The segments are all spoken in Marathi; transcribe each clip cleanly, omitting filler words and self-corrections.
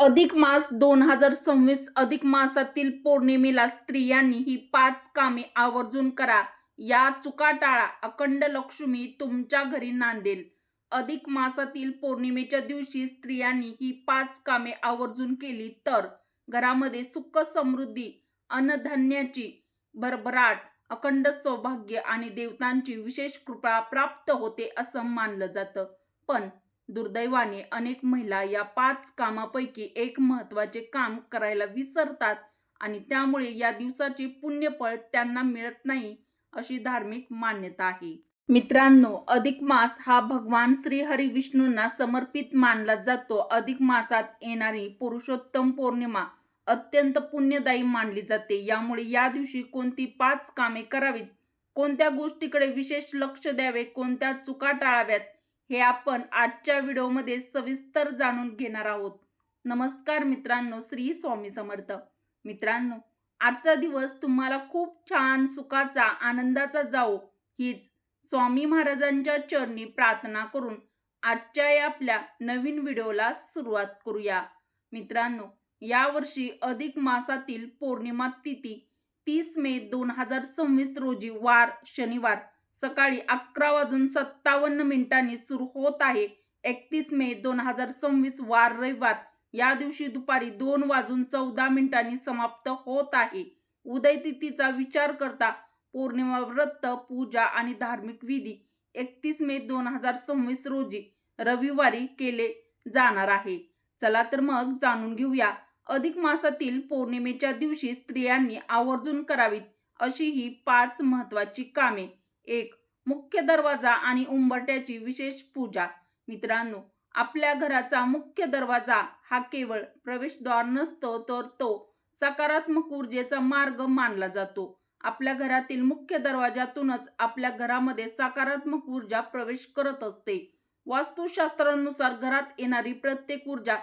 अधिक मास 2026 अधिक मासातील पौर्णिमेला स्त्रियांनी ही 5 कामे आवर्जून करा. या चुका टाळा. अखंड लक्ष्मी तुमच्या घरी नांदेल. अधिक मासातील पौर्णिमेच्या दिवशी स्त्रियांनी ही 5 कामे आवर्जून केली तर घरामध्ये सुख समृद्धी, अन्नधान्याची भरभराट, अखंड सौभाग्य आणि देवतांची विशेष कृपा प्राप्त होते असं मानलं जातं. पण दुर्दैवाने अनेक महिला या 5 कामापैकी एक महत्त्वाचे काम करायला विसरतात आणि त्यामुळे या दिवसाचे पुण्यफळ त्यांना मिळत नाही, अशी धार्मिक मान्यता आहे. मित्रांनो, अधिक मास हा भगवान श्री हरी विष्णूंना समर्पित मानला जातो. अधिक मासात येणारी पुरुषोत्तम पौर्णिमा अत्यंत पुण्यदायी मानली जाते. यामुळे या दिवशी कोणती 5 कामे करावीत, कोणत्या गोष्टीकडे विशेष लक्ष द्यावे, कोणत्या चुका टाळाव्यात, हे आपण आजच्या व्हिडिओमध्ये सविस्तर जाणून घेणार आहोत. नमस्कार मित्रांनो, श्री स्वामी समर्थ. मित्रांनो, आजचा दिवस तुम्हाला खूप छान, सुखाचा, आनंदाचा जाओ हीच स्वामी महाराजांच्या चरणी प्रार्थना करून आजच्या या आपल्या नवीन व्हिडिओला सुरुवात करूया. मित्रांनो, यावर्षी अधिक मासातील पौर्णिमा तिथी 30 मे 2026 रोजी वार शनिवार सकाळी 11:57 सुरू होत आहे. 31 मे 2026 वार रविवार या दिवशी दुपारी 2:14 समाप्त होत आहे. उदय तिथीचा विचार करता पौर्णिमा व्रत, पूजा आणि धार्मिक विधी 31 मे 2026 रोजी रविवारी केले जाणार आहे. चला तर मग जाणून घेऊया अधिक मासातील पौर्णिमेच्या दिवशी स्त्रियांनी आवर्जून करावीत अशी ही 5 महत्त्वाची कामे. 1. मुख्य दरवाजा आणि उंबरठ्याची विशेष पूजा. मित्रांनो, आपल्या घराचा मुख्य दरवाजा हा केवळ प्रवेशद्वार नसतो, तर तो सकारात्मक ऊर्जेचा मार्ग मानला जातो. आपल्या घरातील मुख्य दरवाजातूनच आपल्या घरामध्ये सकारात्मक ऊर्जा प्रवेश करत असते. वास्तुशास्त्रानुसार घरात येणारी प्रत्येक ऊर्जा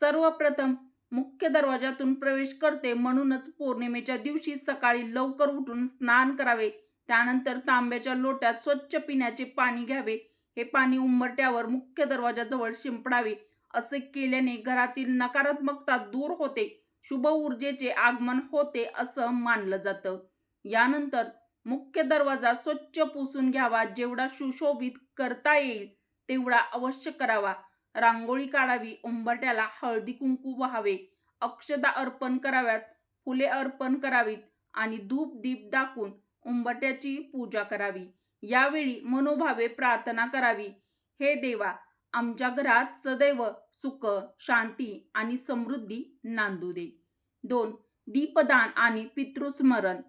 सर्वप्रथम मुख्य दरवाजातून प्रवेश करते. म्हणूनच पौर्णिमेच्या दिवशी सकाळी लवकर उठून स्नान करावे. त्यानंतर तांब्याच्या लोट्यात स्वच्छ पिण्याचे पाणी घ्यावे. हे पाणी उंबरठ्यावर मुख्य दरवाजाजवळ शिंपडावे. असे केल्याने घरातील नकारात्मकता दूर होते, शुभ ऊर्जेचे आगमन होते असं मानलं जातं. यानंतर मुख्य दरवाजा स्वच्छ पुसून घ्यावा. जेवढा सुशोभित करता येईल तेवढा अवश्य करावा. रांगोळी काढावी, उंबरठ्याला हळदी कुंकू वाहावे, अक्षता अर्पण कराव्यात, फुले अर्पण करावीत आणि धूप दीप दाखवून उंबरठ्याची पूजा करावी. यावेळी मनोभावे प्रार्थना करावी. हे देवा, आमच्या घरात सदैव सुख, शांती आणि समृद्धी नांदू दे. 2. दीपदान आणि पितृस्मरण.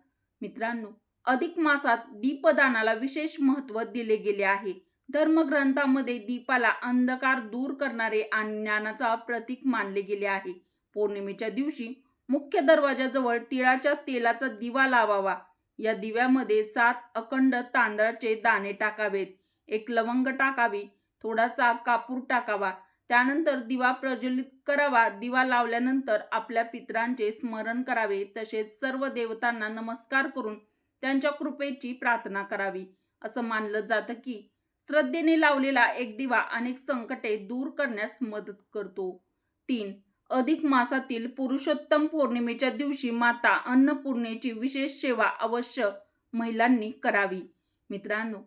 मित्रांनो, अधिक मासात दीपदानाला विशेष महत्त्व दिले गेले आहे. धर्मग्रंथामध्ये दीपाला अंधकार दूर करणारे आणि ज्ञानाचा प्रतीक मानले गेले आहे. पौर्णिमेच्या दिवशी मुख्य दरवाजाजवळ तिळाच्या तेलाचा दिवा लावावा. या दिव्यामध्ये 7 अखंड तांदळाचे दाणे टाकावेत, 1 लवंग टाकावी, थोडासा कापूर टाकावा. त्यानंतर दिवा प्रज्वलित करावा. दिवा लावल्यानंतर आपल्या पितरांचे स्मरण करावे. तसेच सर्व देवतांना नमस्कार करून त्यांच्या कृपेची प्रार्थना करावी. असं मानलं जातं की श्रद्धेने लावलेला एक दिवा अनेक संकटे दूर करण्यास मदत करतो. 3. अधिक मासातील पुरुषोत्तम पौर्णिमेच्या दिवशी माता अन्नपूर्णेची विशेष सेवा अवश्य महिलांनी करावी. मित्रांनो,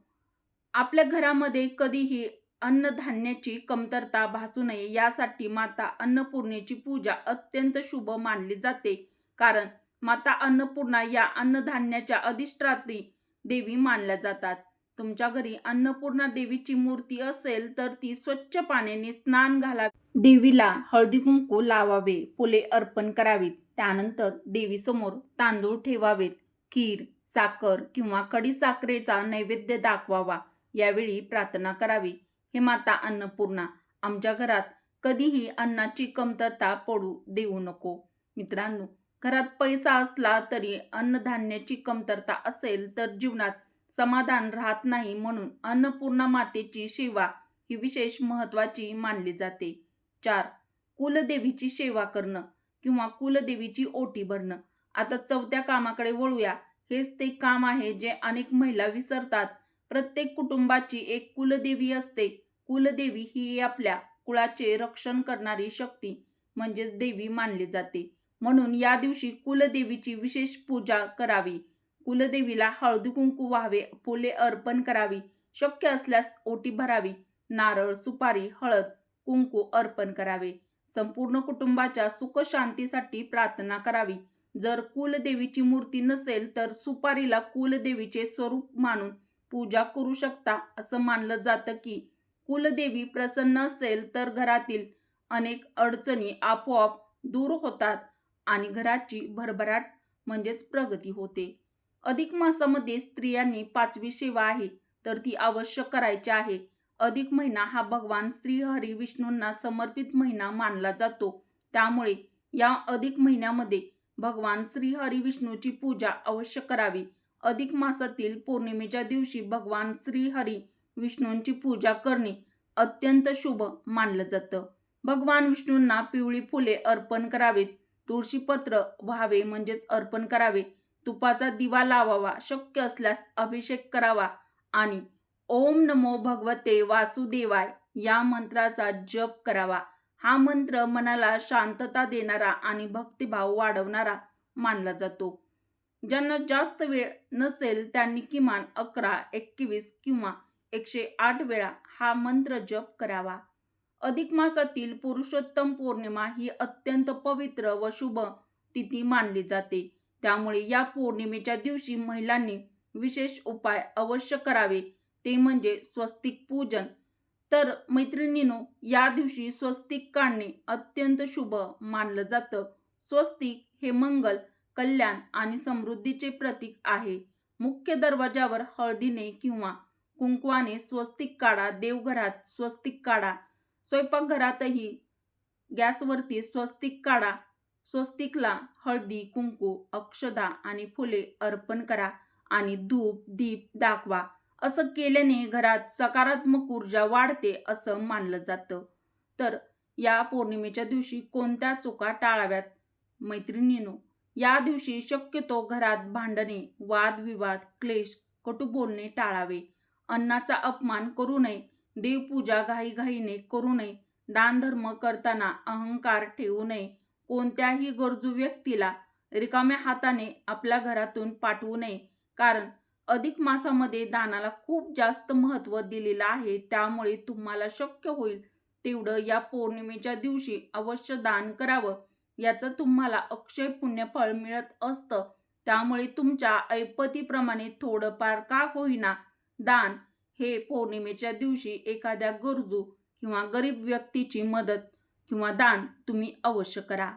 आपल्या घरामध्ये कधीही अन्नधान्याची कमतरता भासू नये यासाठी माता अन्नपूर्णेची पूजा अत्यंत शुभ मानली जाते. कारण माता अन्नपूर्णा या अन्नधान्याच्या अधिष्ठात्री देवी मानल्या जातात. तुमच्या घरी अन्नपूर्णा देवीची मूर्ती असेल तर ती स्वच्छ पाण्याने स्नान घालावे, देवीला हळदी कुंकू लावावे, फुले अर्पण करावीत. त्यानंतर देवीसमोर तांदूळ ठेवावेत. खीर, साखर किंवा खडीसाखरेचा नैवेद्य दाखवावा. यावेळी प्रार्थना करावी. हे माता अन्नपूर्णा, आमच्या घरात कधीही अन्नाची कमतरता पडू देऊ नको. मित्रांनो, घरात पैसा असला तरी अन्नधान्याची कमतरता असेल तर जीवनात समाधान राहत नाही. म्हणून अन्नपूर्णा मातेची सेवा ही विशेष महत्त्वाची मानली जाते. 4. कुलदेवीची सेवा करणं किंवा कुलदेवीची ओटी भरणं. आता 4थ्या कामाकडे वळूया. हेच ते काम आहे जे अनेक महिला विसरतात. प्रत्येक कुटुंबाची एक कुलदेवी असते. कुलदेवी ही आपल्या कुळाचे रक्षण करणारी शक्ती म्हणजेच देवी मानली जाते. म्हणून या दिवशी कुलदेवीची विशेष पूजा करावी. कुलदेवीला हळदी कुंकू व्हावे, फुले अर्पण करावी, शक्य असल्यास ओटी भरावी, नारळ, सुपारी, हळद, कुंकू अर्पण करावे. संपूर्ण कुटुंबाच्या सुख शांतीसाठी प्रार्थना करावी. जर कुलदेवीची मूर्ती नसेल तर सुपारीला कुलदेवीचे स्वरूप मानून पूजा करू शकता. असं मानलं जातं की कुलदेवी प्रसन्न असेल तर घरातील अनेक अडचणी आपोआप दूर होतात आणि घराची भरभराट म्हणजेच प्रगती होते. अधिक मासामध्ये स्त्रियांनी 5वी सेवा आहे तर ती अवश्य करायची आहे. अधिक महिना हा भगवान श्री हरी विष्णूंना समर्पित महिना मानला जातो. त्यामुळे या अधिक महिन्यामध्ये भगवान श्री हरी विष्णूची पूजा अवश्य करावी. अधिक मासातील पौर्णिमेच्या दिवशी भगवान श्री हरी विष्णूंची पूजा करणे अत्यंत शुभ मानलं जातं. भगवान विष्णूंना पिवळी फुले अर्पण करावीत, तुळशीपत्र व्हावे म्हणजेच अर्पण करावे, तुपाचा दिवा लावावा, शक्य असल्यास अभिषेक करावा आणि ओम नमो भगवते वासुदेवाय या मंत्राचा जप करावा. हा मंत्र मनाला शांतता देणारा आणि भक्तिभाव वाढवणारा मानला जातो. ज्यांना जास्त वेळ नसेल त्यांनी किमान 11, 21 किंवा 108 वेळा हा मंत्र जप करावा. अधिक मासातील पुरुषोत्तम पौर्णिमा ही अत्यंत पवित्र व शुभ तिथी मानली जाते. त्यामुळे या पौर्णिमेच्या दिवशी महिलांनी विशेष उपाय अवश्य करावे, ते म्हणजे स्वस्तिक पूजन. तर मैत्रिणींनो, या दिवशी स्वस्तिक काढणे अत्यंत शुभ मानलं जातं. स्वस्तिक हे मंगल, कल्याण आणि समृद्धीचे प्रतीक आहे. मुख्य दरवाजावर हळदीने किंवा कुंकवाने स्वस्तिक काढा, देवघरात स्वस्तिक काढा, स्वयंपाकघरातही गॅसवरती स्वस्तिक काढा. स्वस्तिकला हळदी, कुंकू, अक्षदा आणि फुले अर्पण करा आणि धूप, दीप दाखवा. असं केल्याने घरात सकारात्मक ऊर्जा वाढते असं मानलं जातं. तर या पौर्णिमेच्या दिवशी कोणत्या चुका टाळाव्यात? मैत्रिणींनो, या दिवशी शक्यतो घरात भांडणे, वादविवाद, क्लेश, कटू बोलणे टाळावे. अन्नाचा अपमान करू नये, देवपूजा घाईघाईने करू नये, दानधर्म करताना अहंकार ठेवू नये, कोणत्याही गरजू व्यक्तीला रिकाम्या हाताने आपल्या घरातून पाठवू नये. कारण अधिक मासामध्ये दानाला खूप जास्त महत्त्व दिलेलं आहे. त्यामुळे तुम्हाला शक्य होईल तेवढं या पौर्णिमेच्या दिवशी अवश्य दान करावं. याचं तुम्हाला अक्षय पुण्यफळ मिळत असतं. त्यामुळे तुमच्या ऐपतीप्रमाणे थोडंफार का होईना दान हे पौर्णिमेच्या दिवशी एखाद्या गरजू किंवा गरीब व्यक्तीची मदत किंवा दान तुम्ही अवश्य करा.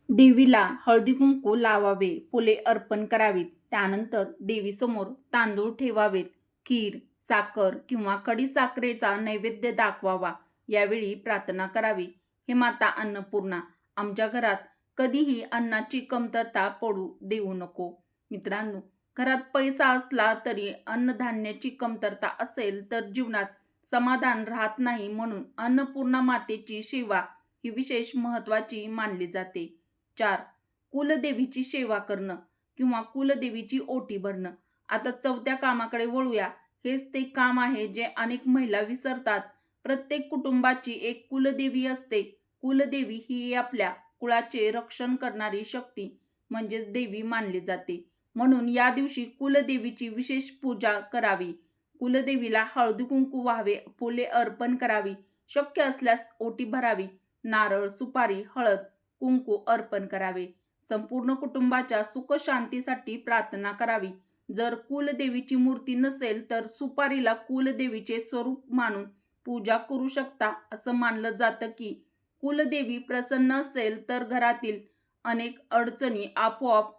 देवीला हळदी कुंकू लावावे, फुले अर्पण करावीत. त्यानंतर देवीसमोर तांदूळ ठेवावेत. खीर, साखर किंवा खडीसाखरेचा नैवेद्य दाखवावा. यावेळी प्रार्थना करावी, हे माता अन्नपूर्णा, आमच्या घरात कधीही अन्नाची कमतरता पडू देऊ नको. मित्रांनो, घरात पैसा असला तरी अन्नधान्याची कमतरता असेल तर जीवनात समाधान राहत नाही. म्हणून अन्नपूर्णा मातेची सेवा ही विशेष महत्त्वाची मानली जाते. 4. कुलदेवीची सेवा करणं किंवा कुलदेवीची ओटी भरणं. आता 4थ्या कामाकडे वळूया. हेच ते काम आहे जे अनेक महिला विसरतात. प्रत्येक कुटुंबाची एक कुलदेवी असते. कुलदेवी ही आपल्या कुळाचे रक्षण करणारी शक्ती म्हणजेच देवी मानली जाते. म्हणून या दिवशी कुलदेवीची विशेष पूजा करावी. कुलदेवीला हळदी कुंकू व्हावे, फुले अर्पण करावी, शक्य असल्यास ओटी भरावी, नारळ, सुपारी, हळद, कुंकू अर्पण करावे. संपूर्ण कुटुंबाच्या सुख शांतीसाठी प्रार्थना करावी. जर कुलदेवीची मूर्ती नसेल तर सुपारीला कुलदेवीचे स्वरूप मानून पूजा करू शकता. असं मानलं जातं की कुलदेवी प्रसन्न असेल तर घरातील अनेक अडचणी आपोआप